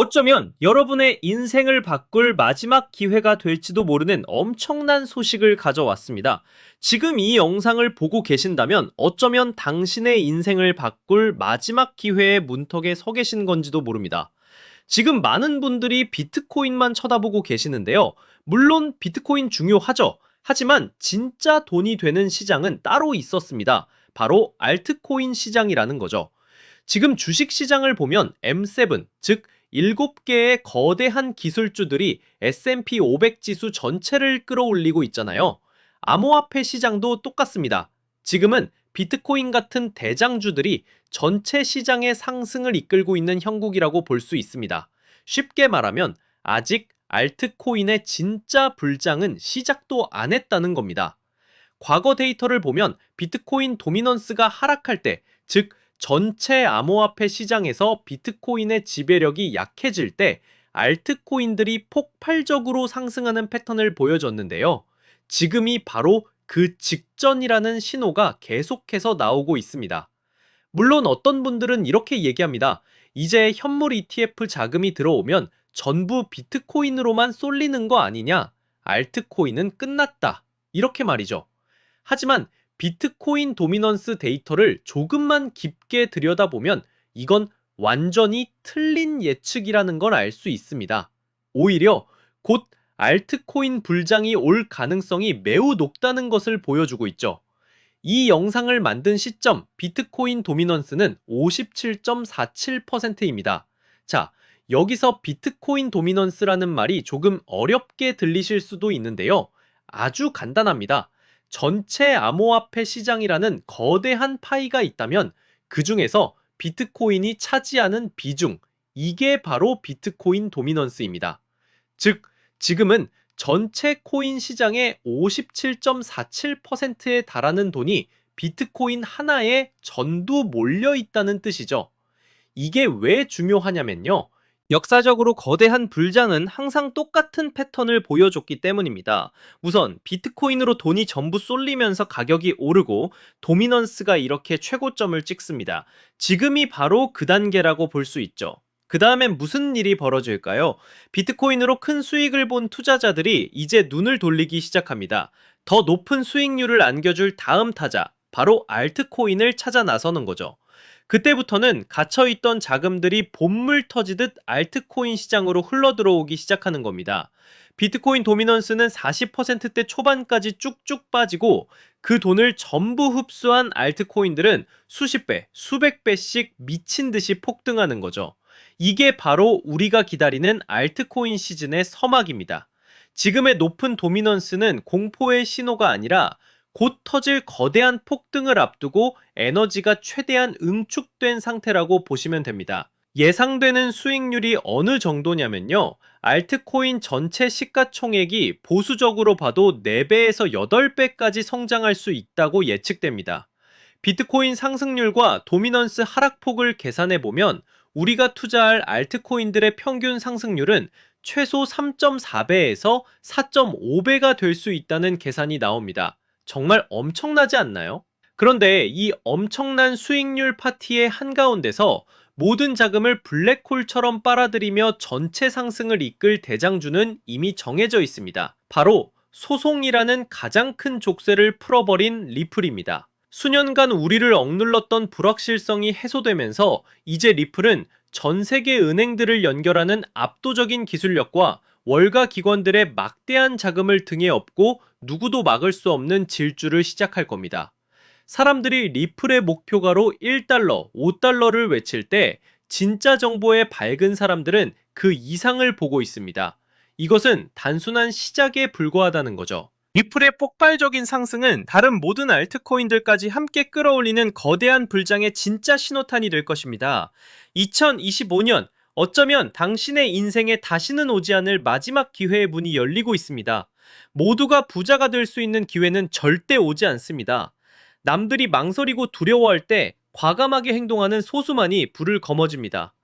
어쩌면 여러분의 인생을 바꿀 마지막 기회가 될지도 모르는 엄청난 소식을 가져왔습니다. 지금 이 영상을 보고 계신다면 어쩌면 당신의 인생을 바꿀 마지막 기회의 문턱에 서 계신 건지도 모릅니다. 지금 많은 분들이 비트코인만 쳐다보고 계시는데요. 물론 비트코인 중요하죠. 하지만 진짜 돈이 되는 시장은 따로 있었습니다. 바로 알트코인 시장이라는 거죠. 지금 주식 시장을 보면 M7, 즉 7개의 거대한 기술주들이 S&P 500 지수 전체를 끌어올리고 있잖아요. 암호화폐 시장도 똑같습니다. 지금은 비트코인 같은 대장주들이 전체 시장의 상승을 이끌고 있는 형국이라고 볼 수 있습니다. 쉽게 말하면 아직 알트코인의 진짜 불장은 시작도 안 했다는 겁니다. 과거 데이터를 보면 비트코인 도미넌스가 하락할 때, 즉 전체 암호화폐 시장에서 비트코인의 지배력이 약해질 때 알트코인들이 폭발적으로 상승하는 패턴을 보여줬는데요. 지금이 바로 그 직전이라는 신호가 계속해서 나오고 있습니다. 물론 어떤 분들은 이렇게 얘기합니다. 이제 현물 ETF 자금이 들어오면 전부 비트코인으로만 쏠리는 거 아니냐? 알트코인은 끝났다. 이렇게 말이죠. 하지만 비트코인 도미넌스 데이터를 조금만 깊게 들여다보면 이건 완전히 틀린 예측이라는 걸 알 수 있습니다. 오히려 곧 알트코인 불장이 올 가능성이 매우 높다는 것을 보여주고 있죠. 이 영상을 만든 시점 비트코인 도미넌스는 57.47%입니다. 자, 여기서 비트코인 도미넌스라는 말이 조금 어렵게 들리실 수도 있는데요. 아주 간단합니다. 전체 암호화폐 시장이라는 거대한 파이가 있다면 그 중에서 비트코인이 차지하는 비중, 이게 바로 비트코인 도미넌스입니다. 즉, 지금은 전체 코인 시장의 57.47%에 달하는 돈이 비트코인 하나에 전부 몰려 있다는 뜻이죠. 이게 왜 중요하냐면요. 역사적으로 거대한 불장은 항상 똑같은 패턴을 보여줬기 때문입니다. 우선 비트코인으로 돈이 전부 쏠리면서 가격이 오르고 도미넌스가 이렇게 최고점을 찍습니다. 지금이 바로 그 단계라고 볼 수 있죠. 그 다음엔 무슨 일이 벌어질까요? 비트코인으로 큰 수익을 본 투자자들이 이제 눈을 돌리기 시작합니다. 더 높은 수익률을 안겨줄 다음 타자, 바로 알트코인을 찾아 나서는 거죠. 그때부터는 갇혀있던 자금들이 본물 터지듯 알트코인 시장으로 흘러들어오기 시작하는 겁니다. 비트코인 도미넌스는 40%대 초반까지 쭉쭉 빠지고 그 돈을 전부 흡수한 알트코인들은 수십 배, 수백 배씩 미친 듯이 폭등하는 거죠. 이게 바로 우리가 기다리는 알트코인 시즌의 서막입니다. 지금의 높은 도미넌스는 공포의 신호가 아니라 곧 터질 거대한 폭등을 앞두고 에너지가 최대한 응축된 상태라고 보시면 됩니다. 예상되는 수익률이 어느 정도냐면요. 알트코인 전체 시가총액이 보수적으로 봐도 4배에서 8배까지 성장할 수 있다고 예측됩니다. 비트코인 상승률과 도미넌스 하락폭을 계산해보면 우리가 투자할 알트코인들의 평균 상승률은 최소 3.4배에서 4.5배가 될 수 있다는 계산이 나옵니다. 정말 엄청나지 않나요? 그런데 이 엄청난 수익률 파티의 한가운데서 모든 자금을 블랙홀처럼 빨아들이며 전체 상승을 이끌 대장주는 이미 정해져 있습니다. 바로 소송이라는 가장 큰 족쇄를 풀어버린 리플입니다. 수년간 우리를 억눌렀던 불확실성이 해소되면서 이제 리플은 전 세계 은행들을 연결하는 압도적인 기술력과 월가 기관들의 막대한 자금을 등에 업고 누구도 막을 수 없는 질주를 시작할 겁니다. 사람들이 리플의 목표가로 1달러, 5달러를 외칠 때 진짜 정보에 밝은 사람들은 그 이상을 보고 있습니다. 이것은 단순한 시작에 불과하다는 거죠. 리플의 폭발적인 상승은 다른 모든 알트코인들까지 함께 끌어올리는 거대한 불장의 진짜 신호탄이 될 것입니다. 2025년 어쩌면 당신의 인생에 다시는 오지 않을 마지막 기회의 문이 열리고 있습니다. 모두가 부자가 될 수 있는 기회는 절대 오지 않습니다. 남들이 망설이고 두려워할 때 과감하게 행동하는 소수만이 불을 거머쥡니다.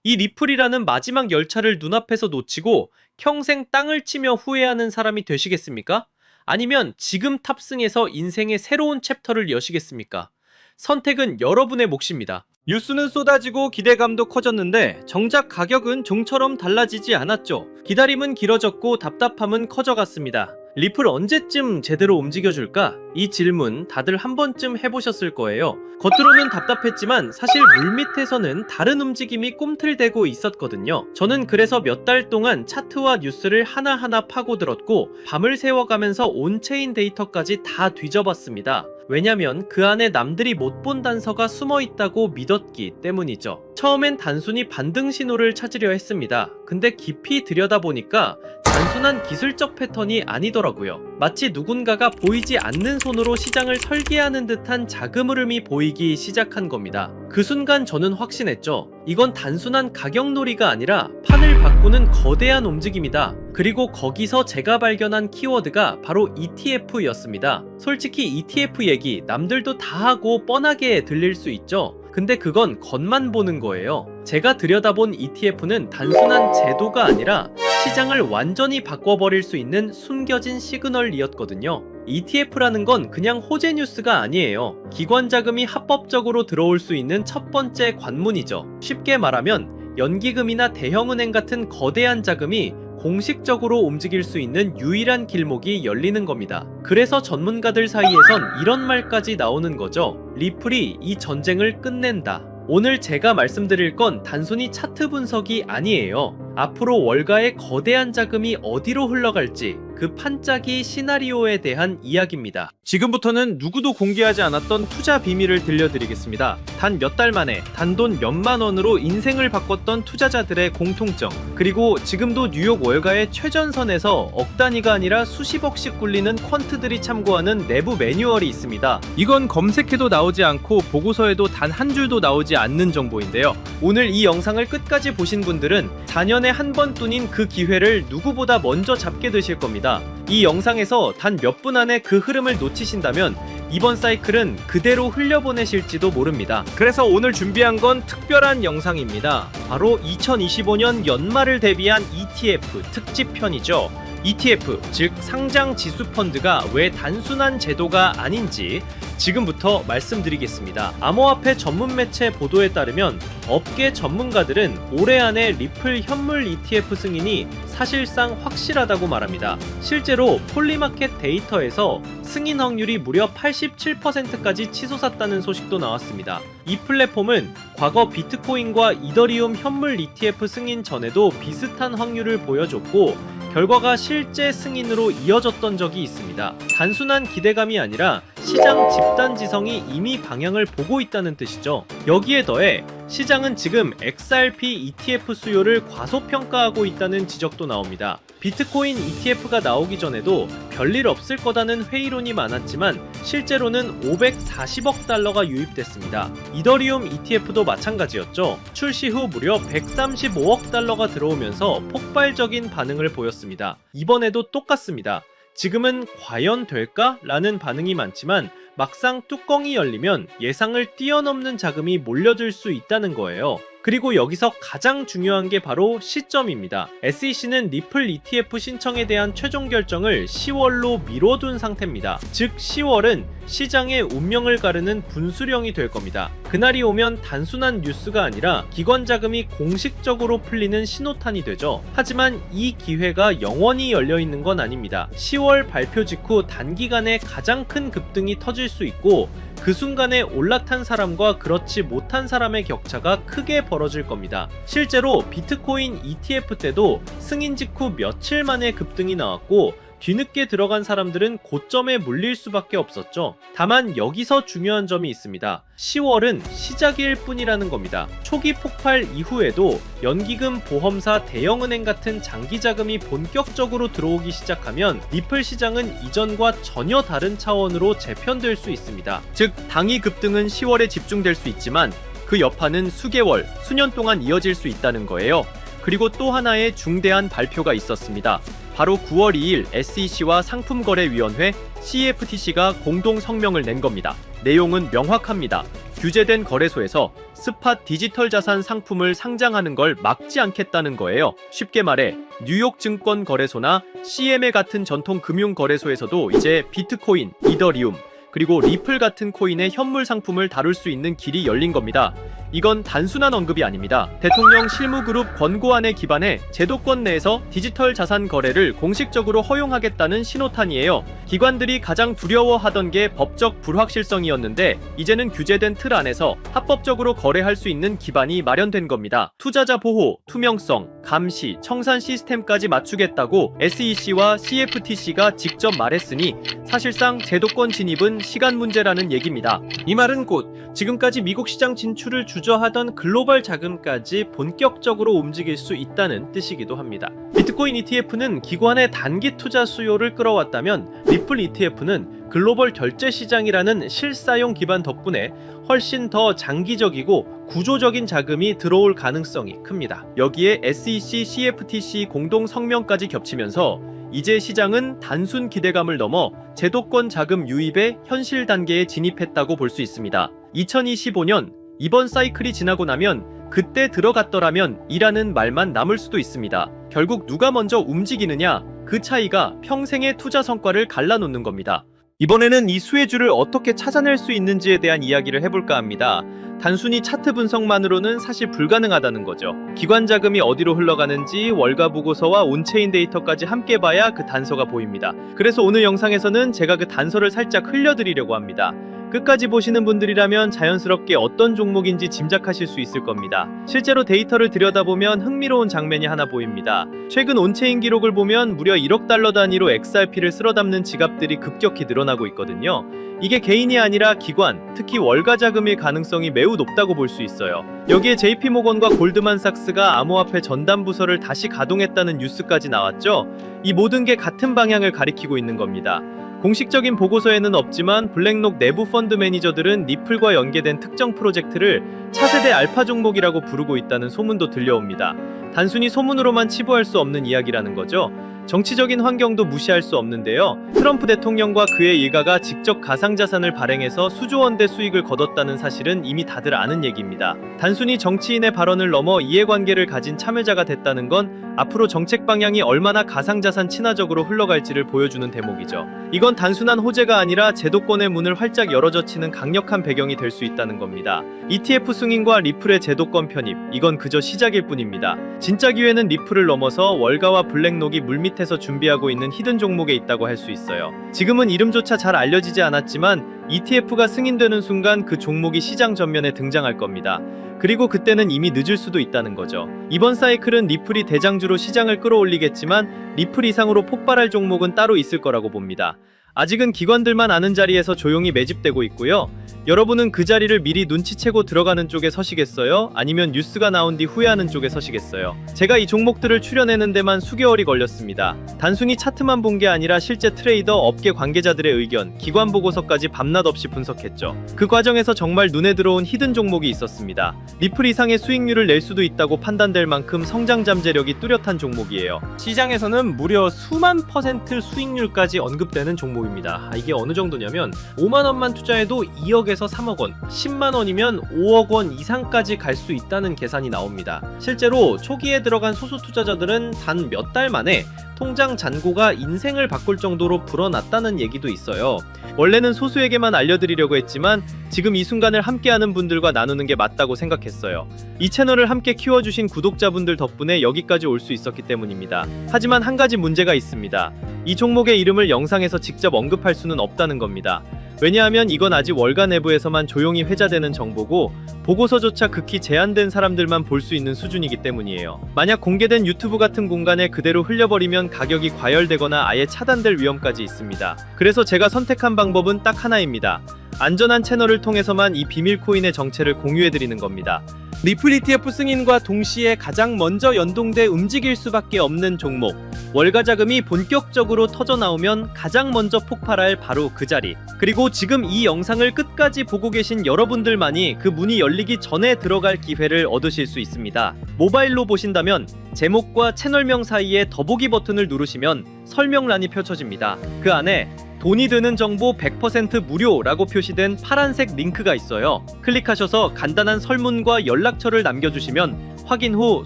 이 리플이라는 마지막 열차를 눈앞에서 놓치고 평생 땅을 치며 후회하는 사람이 되시겠습니까? 아니면 지금 탑승해서 인생의 새로운 챕터를 여시겠습니까? 선택은 여러분의 몫입니다. 뉴스는 쏟아지고 기대감도 커졌는데 정작 가격은 종처럼 달라지지 않았죠. 기다림은 길어졌고 답답함은 커져갔습니다. 리플 언제쯤 제대로 움직여줄까? 이 질문 다들 한 번쯤 해보셨을 거예요. 겉으로는 답답했지만 사실 물밑에서는 다른 움직임이 꿈틀대고 있었거든요. 저는 그래서 몇 달 동안 차트와 뉴스를 하나하나 파고들었고 밤을 새워가면서 온체인 데이터까지 다 뒤져봤습니다. 왜냐면 그 안에 남들이 못 본 단서가 숨어 있다고 믿었기 때문이죠. 처음엔 단순히 반등 신호를 찾으려 했습니다. 근데 깊이 들여다보니까 단순한 기술적 패턴이 아니더라고요. 마치 누군가가 보이지 않는 손으로 시장을 설계하는 듯한 자금 흐름이 보이기 시작한 겁니다. 그 순간 저는 확신했죠. 이건 단순한 가격놀이가 아니라 판을 바꾸는 거대한 움직임이다. 그리고 거기서 제가 발견한 키워드가 바로 ETF였습니다. 솔직히 ETF 얘기 남들도 다 하고 뻔하게 들릴 수 있죠. 근데 그건 겉만 보는 거예요. 제가 들여다본 ETF는 단순한 제도가 아니라 시장을 완전히 바꿔버릴 수 있는 숨겨진 시그널이었거든요. ETF라는 건 그냥 호재 뉴스가 아니에요. 기관 자금이 합법적으로 들어올 수 있는 첫 번째 관문이죠. 쉽게 말하면 연기금이나 대형은행 같은 거대한 자금이 공식적으로 움직일 수 있는 유일한 길목이 열리는 겁니다. 그래서 전문가들 사이에선 이런 말까지 나오는 거죠. 리플이 이 전쟁을 끝낸다. 오늘 제가 말씀드릴 건 단순히 차트 분석이 아니에요. 앞으로 월가의 거대한 자금이 어디로 흘러갈지 그 판짜기 시나리오에 대한 이야기입니다. 지금부터는 누구도 공개하지 않았던 투자 비밀을 들려드리겠습니다. 단 몇 달 만에 단돈 몇만 원으로 인생을 바꿨던 투자자들의 공통점, 그리고 지금도 뉴욕 월가의 최전선에서 억 단위가 아니라 수십억씩 굴리는 퀀트들이 참고하는 내부 매뉴얼이 있습니다. 이건 검색해도 나오지 않고 보고서에도 단 한 줄도 나오지 않는 정보인데요. 오늘 이 영상을 끝까지 보신 분들은 4년에 한 번뿐인 그 기회를 누구보다 먼저 잡게 되실 겁니다. 이 영상에서 단 몇 분 안에 그 흐름을 놓치신다면 이번 사이클은 그대로 흘려보내실지도 모릅니다. 그래서 오늘 준비한 건 특별한 영상입니다. 바로 2025년 연말을 대비한 ETF 특집편이죠. ETF, 즉 상장 지수 펀드가 왜 단순한 제도가 아닌지 지금부터 말씀드리겠습니다. 암호화폐 전문 매체 보도에 따르면 업계 전문가들은 올해 안에 리플 현물 ETF 승인이 사실상 확실하다고 말합니다. 실제로 폴리마켓 데이터에서 승인 확률이 무려 87%까지 치솟았다는 소식도 나왔습니다. 이 플랫폼은 과거 비트코인과 이더리움 현물 ETF 승인 전에도 비슷한 확률을 보여줬고 결과가 실제 승인으로 이어졌던 적이 있습니다. 단순한 기대감이 아니라 시장 집단 지성이 이미 방향을 보고 있다는 뜻이죠. 여기에 더해 시장은 지금 XRP ETF 수요를 과소평가하고 있다는 지적도 나옵니다. 비트코인 ETF가 나오기 전에도 별일 없을 거다는 회의론이 많았지만 실제로는 540억 달러가 유입됐습니다. 이더리움 ETF도 마찬가지였죠. 출시 후 무려 135억 달러가 들어오면서 폭발적인 반응을 보였습니다. 이번에도 똑같습니다. 지금은 과연 될까? 라는 반응이 많지만 막상 뚜껑이 열리면 예상을 뛰어넘는 자금이 몰려들 수 있다는 거예요. 그리고 여기서 가장 중요한 게 바로 시점입니다. SEC는 리플 ETF 신청에 대한 최종 결정을 10월로 미뤄둔 상태입니다. 즉 10월은 시장의 운명을 가르는 분수령이 될 겁니다. 그날이 오면 단순한 뉴스가 아니라 기관 자금이 공식적으로 풀리는 신호탄이 되죠. 하지만 이 기회가 영원히 열려있는 건 아닙니다. 10월 발표 직후 단기간에 가장 큰 급등이 터질 수 있고 그 순간에 올라탄 사람과 그렇지 못한 사람의 격차가 크게 벌어질 겁니다. 실제로 비트코인 ETF 때도 승인 직후 며칠 만에 급등이 나왔고 뒤늦게 들어간 사람들은 고점에 물릴 수밖에 없었죠. 다만 여기서 중요한 점이 있습니다. 10월은 시작일 뿐이라는 겁니다. 초기 폭발 이후에도 연기금, 보험사, 대형은행 같은 장기 자금이 본격적으로 들어오기 시작하면 리플 시장은 이전과 전혀 다른 차원으로 재편될 수 있습니다. 즉 당이 급등은 10월에 집중될 수 있지만 그 여파는 수개월, 수년 동안 이어질 수 있다는 거예요. 그리고 또 하나의 중대한 발표가 있었습니다. 바로 9월 2일 SEC와 상품거래위원회 CFTC가 공동 성명을 낸 겁니다. 내용은 명확합니다. 규제된 거래소에서 스팟 디지털 자산 상품을 상장하는 걸 막지 않겠다는 거예요. 쉽게 말해 뉴욕 증권 거래소나 CME 같은 전통 금융 거래소에서도 이제 비트코인, 이더리움, 그리고 리플 같은 코인의 현물 상품을 다룰 수 있는 길이 열린 겁니다. 이건 단순한 언급이 아닙니다. 대통령 실무그룹 권고안에 기반해 제도권 내에서 디지털 자산 거래를 공식적으로 허용하겠다는 신호탄이에요. 기관들이 가장 두려워하던 게 법적 불확실성이었는데 이제는 규제된 틀 안에서 합법적으로 거래할 수 있는 기반이 마련된 겁니다. 투자자 보호, 투명성, 감시, 청산 시스템까지 맞추겠다고 SEC와 CFTC가 직접 말했으니 사실상 제도권 진입은 시간 문제라는 얘기입니다. 이 말은 곧 지금까지 미국 시장 진출을 주저하던 글로벌 자금까지 본격적으로 움직일 수 있다는 뜻이기도 합니다. 비트코인 ETF는 기관의 단기 투자 수요를 끌어왔다면 리플 ETF는 글로벌 결제 시장이라는 실사용 기반 덕분에 훨씬 더 장기적이고 구조적인 자금이 들어올 가능성이 큽니다. 여기에 SEC, CFTC 공동 성명까지 겹치면서 이제 시장은 단순 기대감을 넘어 제도권 자금 유입의 현실 단계에 진입했다고 볼 수 있습니다. 2025년 이번 사이클이 지나고 나면 그때 들어갔더라면 이라는 말만 남을 수도 있습니다. 결국 누가 먼저 움직이느냐, 그 차이가 평생의 투자 성과를 갈라놓는 겁니다. 이번에는 이 수혜주를 어떻게 찾아낼 수 있는지에 대한 이야기를 해볼까 합니다. 단순히 차트 분석만으로는 사실 불가능하다는 거죠. 기관 자금이 어디로 흘러가는지 월가 보고서와 온체인 데이터까지 함께 봐야 그 단서가 보입니다. 그래서 오늘 영상에서는 제가 그 단서를 살짝 흘려드리려고 합니다. 끝까지 보시는 분들이라면 자연스럽게 어떤 종목인지 짐작하실 수 있을 겁니다. 실제로 데이터를 들여다보면 흥미로운 장면이 하나 보입니다. 최근 온체인 기록을 보면 무려 1억 달러 단위로 XRP를 쓸어 담는 지갑들이 급격히 늘어나고 있거든요. 이게 개인이 아니라 기관, 특히 월가 자금일 가능성이 매우 높다고 볼 수 있어요. 여기에 JP모건과 골드만삭스가 암호화폐 전담 부서를 다시 가동했다는 뉴스까지 나왔죠. 이 모든 게 같은 방향을 가리키고 있는 겁니다. 공식적인 보고서에는 없지만 블랙록 내부 펀드 매니저들은 리플과 연계된 특정 프로젝트를 차세대 알파 종목이라고 부르고 있다는 소문도 들려옵니다. 단순히 소문으로만 치부할 수 없는 이야기라는 거죠. 정치적인 환경도 무시할 수 없는데요. 트럼프 대통령과 그의 일가가 직접 가상자산을 발행해서 수조 원대 수익을 거뒀다는 사실은 이미 다들 아는 얘기입니다. 단순히 정치인의 발언을 넘어 이해관계를 가진 참여자가 됐다는 건 앞으로 정책 방향이 얼마나 가상자산 친화적으로 흘러갈지를 보여주는 대목이죠. 이건 단순한 호재가 아니라 제도권의 문을 활짝 열어젖히는 강력한 배경이 될 수 있다는 겁니다. ETF 승인과 리플의 제도권 편입, 이건 그저 시작일 뿐입니다. 진짜 기회는 리플을 넘어서 월가와 블랙록이 물밑에서 준비하고 있는 히든 종목에 있다고 할 수 있어요. 지금은 이름조차 잘 알려지지 않았지만 ETF가 승인되는 순간 그 종목이 시장 전면에 등장할 겁니다. 그리고 그때는 이미 늦을 수도 있다는 거죠. 이번 사이클은 리플이 대장주로 시장을 끌어올리겠지만 리플 이상으로 폭발할 종목은 따로 있을 거라고 봅니다. 아직은 기관들만 아는 자리에서 조용히 매집되고 있고요. 여러분은 그 자리를 미리 눈치채고 들어가는 쪽에 서시겠어요? 아니면 뉴스가 나온 뒤 후회하는 쪽에 서시겠어요? 제가 이 종목들을 추려내는 데만 수개월이 걸렸습니다. 단순히 차트만 본 게 아니라 실제 트레이더, 업계 관계자들의 의견, 기관 보고서까지 밤낮 없이 분석했죠. 그 과정에서 정말 눈에 들어온 히든 종목이 있었습니다. 리플 이상의 수익률을 낼 수도 있다고 판단될 만큼 성장 잠재력이 뚜렷한 종목이에요. 시장에서는 무려 수만 % 수익률까지 언급되는 종목입니다. 이게 어느 정도냐면 5만 원만 투자해도 2억에서 3억 원, 10만 원이면 5억 원 이상까지 갈 수 있다는 계산이 나옵니다. 실제로 초기에 들어간 소수 투자자들은 단 몇 달 만에 통장 잔고가 인생을 바꿀 정도로 불어났다는 얘기도 있어요. 원래는 소수에게만 알려드리려고 했지만 지금 이 순간을 함께하는 분들과 나누는 게 맞다고 생각했어요. 이 채널을 함께 키워주신 구독자분들 덕분에 여기까지 올 수 있었기 때문입니다. 하지만 한 가지 문제가 있습니다. 이 종목의 이름을 영상에서 직접 언급할 수는 없다는 겁니다. 왜냐하면 이건 아직 월가 내부에서만 조용히 회자되는 정보고 보고서조차 극히 제한된 사람들만 볼 수 있는 수준이기 때문이에요. 만약 공개된 유튜브 같은 공간에 그대로 흘려버리면 가격이 과열되거나 아예 차단될 위험까지 있습니다. 그래서 제가 선택한 방법은 딱 하나입니다. 안전한 채널을 통해서만 이 비밀 코인의 정체를 공유해드리는 겁니다. 리플 ETF 승인과 동시에 가장 먼저 연동돼 움직일 수밖에 없는 종목, 월가 자금이 본격적으로 터져나오면 가장 먼저 폭발할 바로 그 자리, 그리고 지금 이 영상을 끝까지 보고 계신 여러분들만이 그 문이 열리기 전에 들어갈 기회를 얻으실 수 있습니다. 모바일로 보신다면 제목과 채널명 사이에 더보기 버튼을 누르시면 설명란이 펼쳐집니다. 그 안에 돈이 드는 정보 100% 무료라고 표시된 파란색 링크가 있어요. 클릭하셔서 간단한 설문과 연락처를 남겨주시면 확인 후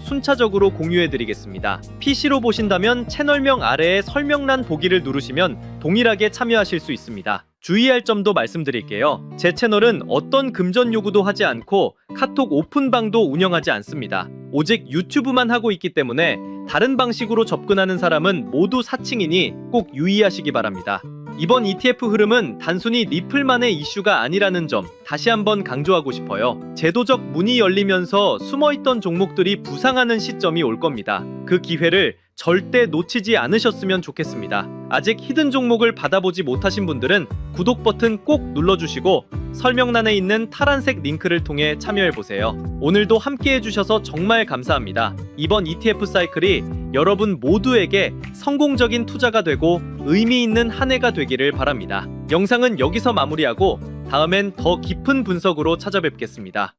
순차적으로 공유해드리겠습니다. PC로 보신다면 채널명 아래에 설명란 보기를 누르시면 동일하게 참여하실 수 있습니다. 주의할 점도 말씀드릴게요. 제 채널은 어떤 금전 요구도 하지 않고 카톡 오픈방도 운영하지 않습니다. 오직 유튜브만 하고 있기 때문에 다른 방식으로 접근하는 사람은 모두 사칭이니 꼭 유의하시기 바랍니다. 이번 ETF 흐름은 단순히 리플만의 이슈가 아니라는 점 다시 한번 강조하고 싶어요. 제도적 문이 열리면서 숨어있던 종목들이 부상하는 시점이 올 겁니다. 그 기회를 절대 놓치지 않으셨으면 좋겠습니다. 아직 히든 종목을 받아보지 못하신 분들은 구독 버튼 꼭 눌러주시고 설명란에 있는 파란색 링크를 통해 참여해보세요. 오늘도 함께 해주셔서 정말 감사합니다. 이번 ETF 사이클이 여러분 모두에게 성공적인 투자가 되고 의미 있는 한 해가 되기를 바랍니다. 영상은 여기서 마무리하고 다음엔 더 깊은 분석으로 찾아뵙겠습니다.